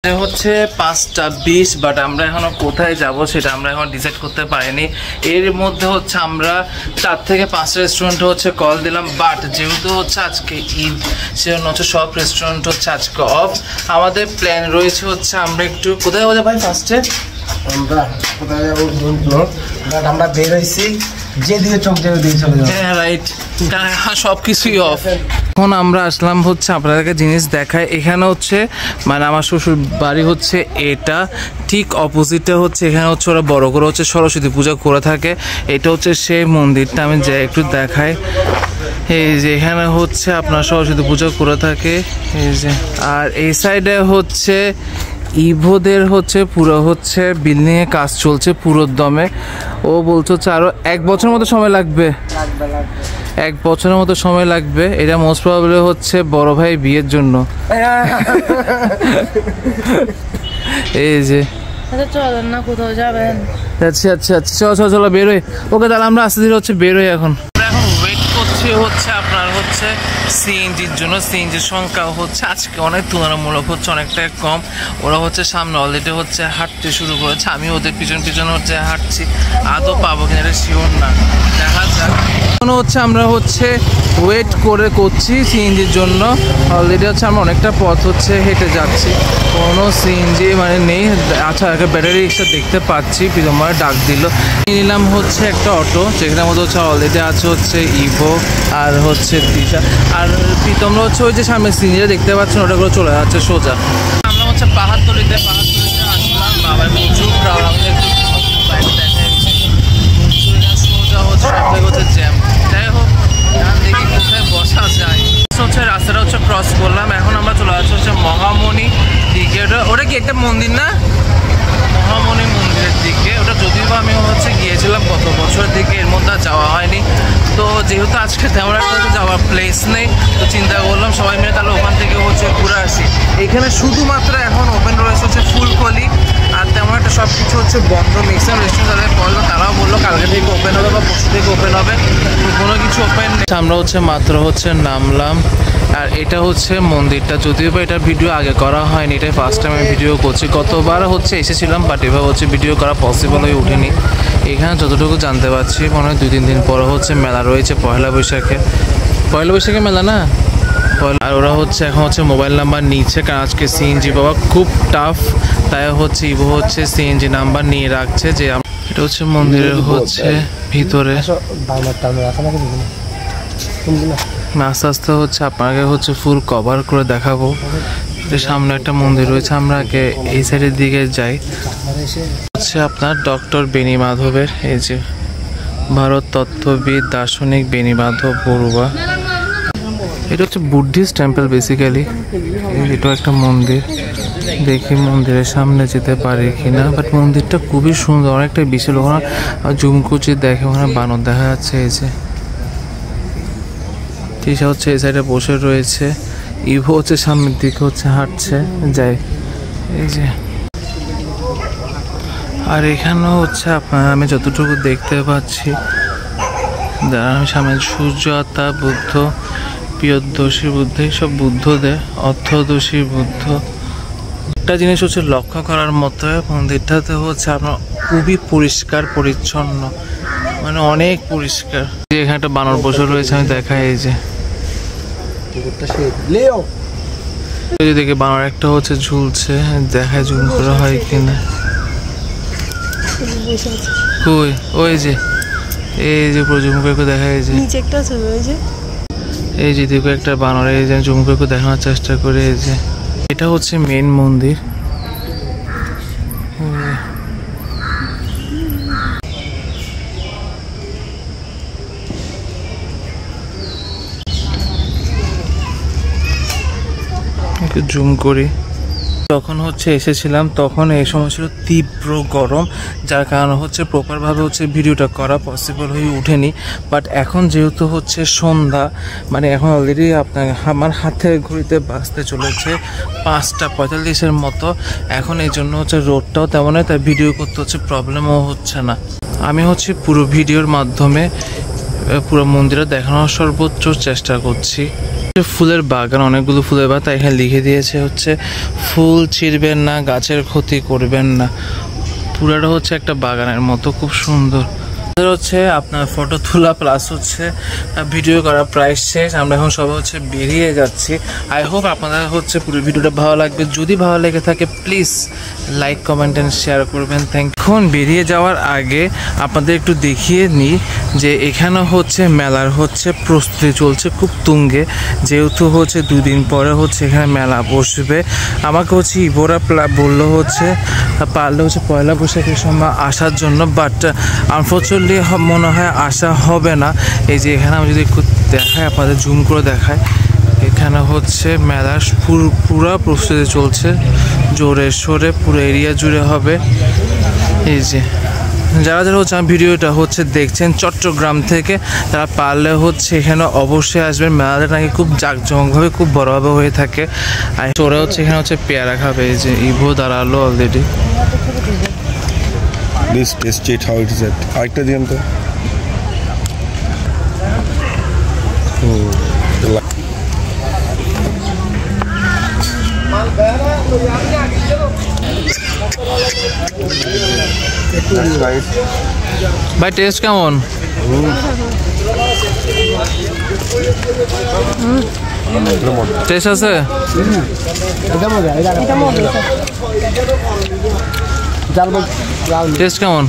হচ্ছে 5:20 বাট আমরা এখনো কোথায় যাব সেটা আমরা এখন ডিসাইড করতে পারিনি। এর মধ্যে হচ্ছে আমরা 4 থেকে 5 রেস্টুরেন্ট হচ্ছে কল দিলাম, বাট যেহেতু হচ্ছে আজকে ঈদ সেজন্য হচ্ছে সব রেস্টুরেন্ট হচ্ছে আজকে অফ। আমাদের প্ল্যান রয়েছে হচ্ছে আমরা একটু কোথায় যাবো ভাই ফার্স্টে? আমরা কোথায় যাবো বাট আমরা বের হয়েছি যেদিকে চোখ যাবে দিয়ে চলে যাবো। হ্যাঁ রাইট, সব কিছুই অফ। এখন আমরা আসলাম হচ্ছে আপনাদেরকে জিনিস দেখায়। এখানে হচ্ছে মানে আমার শ্বশুর বাড়ি হচ্ছে এটা, ঠিক অপোজিটে হচ্ছে এখানে হচ্ছে ওরা বড় করে হচ্ছে সরস্বতী পূজা করে থাকে। এটা হচ্ছে সেই মন্দিরটা, আমি যাই একটু দেখাই। এই যে এখানে হচ্ছে আপনার সরস্বতী পূজা করে থাকে এই যে, আর এই সাইডে হচ্ছে ইভোদের হচ্ছে পুরো হচ্ছে বিল্ডিংয়ে কাজ চলছে পুরো দমে। ও বলছে হচ্ছে আরো 1 বছরের মতো সময় লাগবে, 1 বছরের মতো সময় লাগবে। এটা মোস্ট প্রবাবলি হচ্ছে বড় ভাই বিয়ের জন্য। এই যে চলেন না কোথাও যাবেন? আচ্ছা আচ্ছা আচ্ছা, চলো চলো বেরোই। ওকে তাহলে আমরা আস্তে ধীরে হচ্ছে বেরোই। এখন ওয়েট করছি হচ্ছে আপনার হচ্ছে সিএনজির জন্য। সিএনজির সংখ্যা হচ্ছে আজকে অনেক তুলনামূলক হচ্ছে অনেকটাই কম। ওরা হচ্ছে সামনে অলরেডি হচ্ছে হাঁটতে শুরু করেছে, আমি ওদের পিছন পিছন হচ্ছে হাঁটছি। আদৌ পাবো কিনা এটা শিওর না, দেখা যাক। এখন হচ্ছে আমরা হচ্ছে ওয়েট করছি সিএনজির জন্য। অলরেডি হচ্ছে আমরা অনেকটা পথ হচ্ছে হেঁটে যাচ্ছি, কোনো সিএনজি মানে নেই। আচ্ছা একটা ব্যাটারি রিক্সা দেখতে পাচ্ছি, পিতম্বরে ডাক দিল। নিলাম হচ্ছে একটা অটো, যেখানের মধ্যে হচ্ছে অলরেডি আছে হচ্ছে ইভো আর হচ্ছে দিশা। আর পিতম্বর হচ্ছে ওই যে সামনে সিএনজিটা দেখতে পাচ্ছেন ওটা করে চলে যাচ্ছে সোজা। আমরা হচ্ছে পাহাড়তলিতে আসলাম, বাবার প্রচুর ক্রাউড। আমাদের একটু সোজা হচ্ছে সব থেকে হচ্ছে জ্যাম। যাই হোক দেখি কোথায় বসা যায়। হচ্ছে রাস্তাটা হচ্ছে ক্রস করলাম, এখন আমরা চলে যাচ্ছি হচ্ছে মহামণি দিকে। ওটা কি একটা মন্দির না? মহামণি মন্দিরের দিকে। ওটা যদিও বা আমি হচ্ছে গিয়েছিলাম গত বছরের দিকে, এর মধ্যে যাওয়া হয়নি। তো যেহেতু আজকে তেমন একটা যাওয়ার প্লেস নেই, তো চিন্তা করলাম সবাই মিলে তাহলে ওখান থেকে হচ্ছে ঘুরে আসি। এখানে শুধুমাত্র এখন ওপেন রয়েছে হচ্ছে ফুলকলি, আর তেমন একটা সব কিছু হচ্ছে বন্ধ। ম্যাক্সিমাম রেস্টুরেন্ট তাদের বললো, তারাও বললো কালকে থেকে ওপেন হবে বা পরশু থেকে ওপেন হবে, কোনো কিছু ওপেন নেই। আমরা হচ্ছে মাত্র হচ্ছে নামলাম, আর এটা হচ্ছে মন্দিরটা। যদিও বা এটা ভিডিও আগে করা হয়নি, এটাই ফার্স্ট টাইম আমি ভিডিও করছি। গতবার হচ্ছে এসেছিলাম, বাট এভাবে হচ্ছে ভিডিও করা পসিবল হয়ে ওঠেনি। এখানে যতটুকু জানতে পারছি মনে হয় 2-3 দিন পরে হচ্ছে মেলা রয়েছে, পয়লা বৈশাখে মেলা না। আর ওরা হচ্ছে এখন হচ্ছে মোবাইল নাম্বার নিচ্ছে, কারণ আজকে সিএনজি পাওয়া খুব টাফ। তাই হচ্ছে ইভো হচ্ছে সিএনজি নাম্বার নিয়ে রাখছে। যে এটা হচ্ছে মন্দিরের হচ্ছে ভিতরে। আস্তে আস্তে হচ্ছে আপনাকে হচ্ছে ফুল কভার করে দেখাবো। সামনে একটা মন্দির রয়েছে, আমরা আগে এই সাইডের দিকে যাই। হচ্ছে আপনার ডক্টর বেণী মাধবের, এই যে ভারত তত্ত্ববিদ দার্শনিক বেণী মাধব বড়ুয়া। এটা হচ্ছে বুদ্ধিস্ট টেম্পল বেসিক্যালি। এটা একটা মন্দির, দেখি মন্দিরের সামনে যেতে পারি কিনা। বাট মন্দিরটা খুবই সুন্দর, অনেকটা বিশাল। ওখানে জুমকুচি দেখে ওখানে বানর দেখা যাচ্ছে। এই যে তৃষা হচ্ছে এই সাইডে বসে রয়েছে, ইভো হচ্ছে সামনের দিকে হচ্ছে হাঁটছে যাই। এই যে আর এখানেও হচ্ছে আপনার আমি যতটুকু দেখতে পাচ্ছি, আমি সামনে সূর্যাতা বুদ্ধ, প্রিয়দর্শী বুদ্ধ, এইসব বুদ্ধদের, অর্থদর্শী বুদ্ধ। একটা জিনিস হচ্ছে লক্ষ্য করার মতো, মন্দিরটাতে হচ্ছে আপনার খুবই পরিষ্কার পরিচ্ছন্ন, মানে অনেক পরিষ্কার। এখানে একটা বানর বসে রয়েছে, আমি দেখাই। এই যে দেখে বানর একটা হচ্ছে ঝুলছে, দেখায় জুম করা হয় কিনা। কই ওই যে এই যে পুরো জুম করে দেখা, এই যে এই যে দেখো একটা বানর, এই যে জুম করে দেখানোর চেষ্টা করে। এই যে এটা হচ্ছে মেন মন্দির। একটু জুম করি। যখন হচ্ছে এসেছিলাম তখন এই সময় ছিল তীব্র গরম, যার কারণে হচ্ছে প্রপারভাবে হচ্ছে ভিডিওটা করা পসিবল হয়ে ওঠেনি। বাট এখন যেহেতু হচ্ছে সন্ধ্যা, মানে এখন অলরেডি আপনার আমার হাতে ঘড়িতে বাজতে চলেছে 5:45 মতো। এখন এই জন্য হচ্ছে রোডটাও তেমন হয়, তাই ভিডিও করতে হচ্ছে প্রবলেমও হচ্ছে না। আমি হচ্ছে পুরো ভিডিওর মাধ্যমে পুরো মন্দিরে দেখানোর সর্বোচ্চ চেষ্টা করছি। ফুলের বাগান, অনেকগুলো ফুলের বাগান, তাই এখানে লিখে দিয়েছে হচ্ছে ফুল ছিঁড়বেন না, গাছের ক্ষতি করবেন না। পুরাটা হচ্ছে একটা বাগানের মতো, খুব সুন্দর। হচ্ছে আপনার ফটো তোলা প্লাস হচ্ছে ভিডিও করা প্রায় শেষ। আমরা এখন সবাই হচ্ছে বেরিয়ে যাচ্ছি। আই হোপ আপনাদের হচ্ছে পুরো ভিডিওটা ভালো লাগবে। যদি ভালো লেগে থাকে please like, comment and share করবেন। Thank you. এখন বেরিয়ে যাওয়ার আগে আপনাদের একটু দেখিয়ে নিই যে এখানে হচ্ছে মেলার হচ্ছে প্রস্তুতি চলছে খুব তুঙ্গে, যেহেতু হচ্ছে 2 দিন পরে হচ্ছে এখানে মেলা বসবে। আমাকে হচ্ছে ইবোরা বললো হচ্ছে পারলে হচ্ছে পয়লা বৈশাখের সময় আসার জন্য, বাট আনফর্চুনেটলি মনে হয় আসা হবে না। এই যে এখানে আমি যদি একটু দেখাই, আপনাদের জুম করে দেখাই, এখানে হচ্ছে মেলার পুরো প্রস্তুতি চলছে জোরে সোরে, পুরো এরিয়া জুড়ে হবে। এই যে যারা যারা হচ্ছে আমার ভিডিওটা হচ্ছে দেখছেন চট্টগ্রাম থেকে, তারা পারলে হচ্ছে এখানে অবশ্যই আসবেন। মেলাটা নাকি খুব জাঁকজমকভাবে, খুব বড়োভাবে হয়ে থাকে। আর ওরা হচ্ছে এখানে হচ্ছে পেয়ারা খাবে। এই যে ইভো দাঁড়ালো already. Please taste it how it is at. আরেকটা দিন তো। ভাই টেস্ট কেমন? টেস্ট আছে? টেস্ট কেমন?